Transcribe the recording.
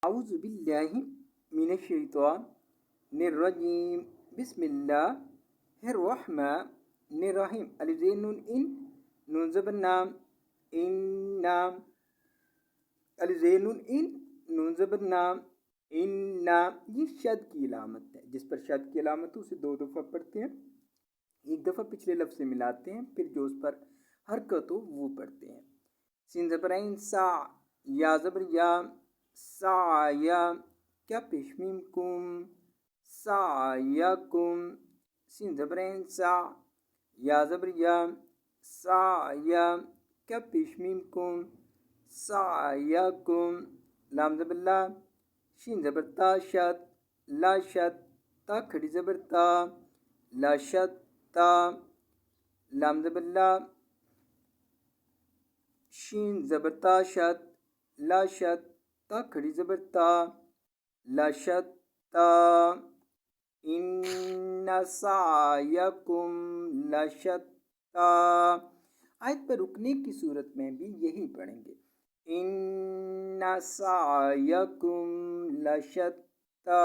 اعوذ باللہ من الشیطان الرجیم بسم اللہ الرحمن الرحیم الف زین نون ان نون زبر نام ان نام الف زین نون ان نون زبر نام ان نام یہ شد کی علامت ہے. جس پر شد کی علامت اسے دو دفعہ پڑھتے ہیں. ایک دفعہ پچھلے لفظ سے ملاتے ہیں پھر جو اس پر حرکت ہو وہ پڑھتے ہیں. سین زبر عین سا یا زبر یا سایہ کیا پیش میم کم سایکم. سین زبر عین سا یا زبر یا سایہ کیا پیش میم کم سایکم. لام زبر لا شین زبر تا شد لا شد تا کھڑی زبر تا لا شد تا. لام زبر لا شین زبر تا شد لا شد تا کھڑی زبر تا لا شد تا. ان سعیکم لشتا. آیت پر رکنے کی صورت میں بھی یہی پڑھیں گے. ان سعیکم لشتا.